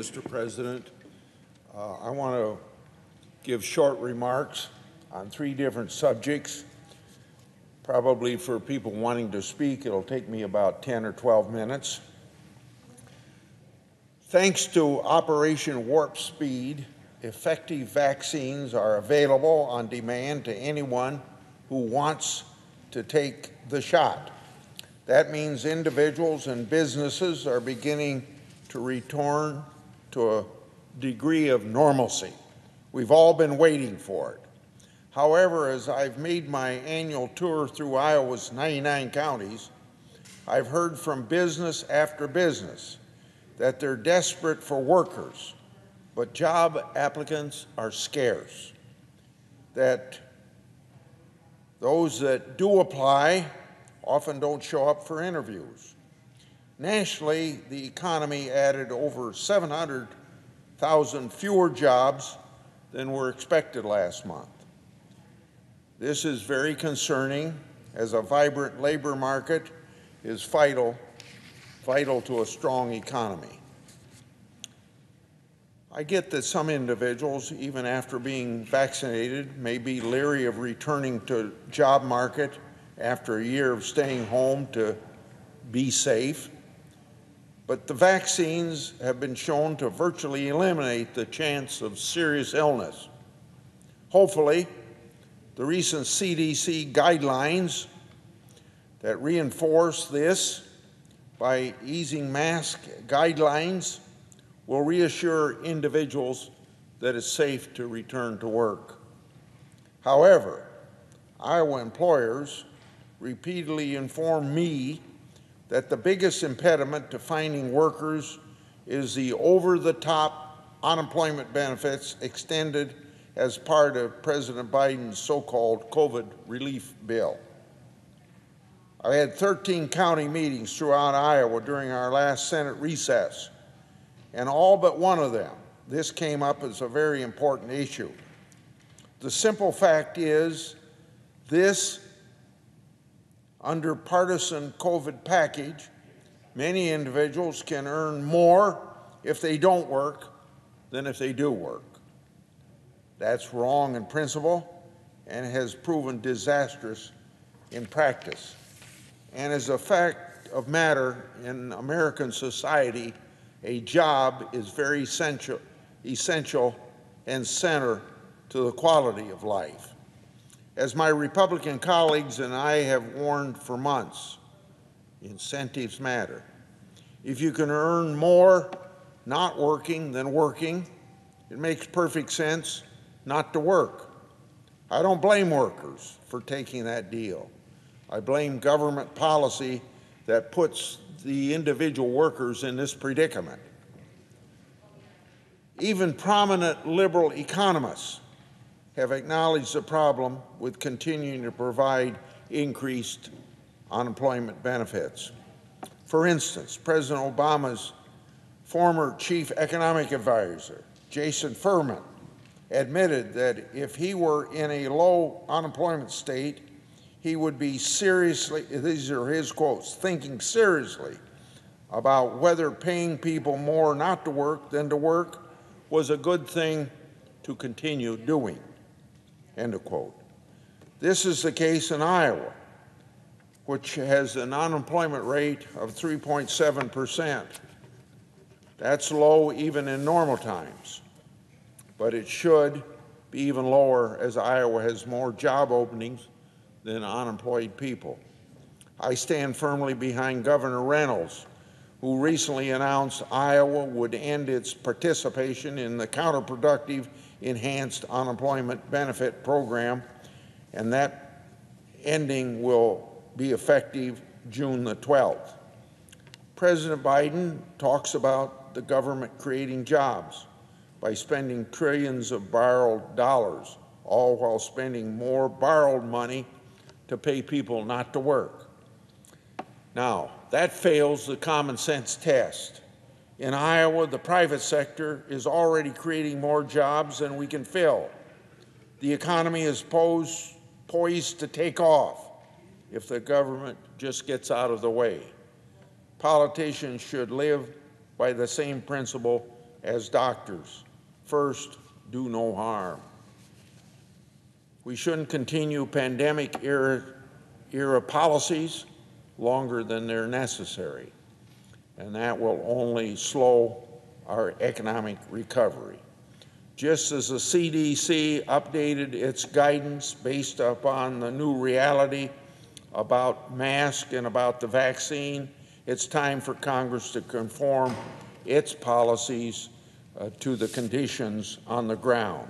Mr. President. I want to give short remarks on three different subjects. Probably for people wanting to speak, it'll take me about 10 or 12 minutes. Thanks to Operation Warp Speed, effective vaccines are available on demand to anyone who wants to take the shot. That means individuals and businesses are beginning to return to a degree of normalcy. We've all been waiting for it. However, as I've made my annual tour through Iowa's 99 counties, I've heard from business after business that they're desperate for workers, but job applicants are scarce, that those that do apply often don't show up for interviews. Nationally, the economy added over 700,000 fewer jobs than were expected last month. This is very concerning, as a vibrant labor market is vital to a strong economy. I get that some individuals, even after being vaccinated, may be leery of returning to the job market after a year of staying home to be safe. But the vaccines have been shown to virtually eliminate the chance of serious illness. Hopefully, the recent CDC guidelines that reinforce this by easing mask guidelines will reassure individuals that it's safe to return to work. However, Iowa employers repeatedly inform me that the biggest impediment to finding workers is the over-the-top unemployment benefits extended as part of President Biden's so-called COVID relief bill. I had 13 county meetings throughout Iowa during our last Senate recess, and all but one of them, this came up as a very important issue. The simple fact is, this under partisan COVID package, many individuals can earn more if they don't work than if they do work. That's wrong in principle and has proven disastrous in practice. And as a fact of matter in American society, a job is very essential and center to the quality of life. As my Republican colleagues and I have warned for months, incentives matter. If you can earn more not working than working, it makes perfect sense not to work. I don't blame workers for taking that deal. I blame government policy that puts the individual workers in this predicament. Even prominent liberal economists have acknowledged the problem with continuing to provide increased unemployment benefits. For instance, President Obama's former chief economic advisor, Jason Furman, admitted that if he were in a low unemployment state, he would be seriously, these are his quotes, thinking seriously about whether paying people more not to work than to work was a good thing to continue doing. End of quote. This is the case in Iowa, which has an unemployment rate of 3.7%. That's low even in normal times, but it should be even lower as Iowa has more job openings than unemployed people. I stand firmly behind Governor Reynolds, who recently announced Iowa would end its participation in the counterproductive enhanced unemployment benefit program, and that ending will be effective June the 12th. President Biden talks about the government creating jobs by spending trillions of borrowed dollars, all while spending more borrowed money to pay people not to work. Now, that fails the common sense test. In Iowa, the private sector is already creating more jobs than we can fill. The economy is poised to take off if the government just gets out of the way. Politicians should live by the same principle as doctors. First, do no harm. We shouldn't continue pandemic-era policies longer than they're necessary, and that will only slow our economic recovery. Just as the CDC updated its guidance based upon the new reality about masks and about the vaccine, it's time for Congress to conform its policies to the conditions on the ground.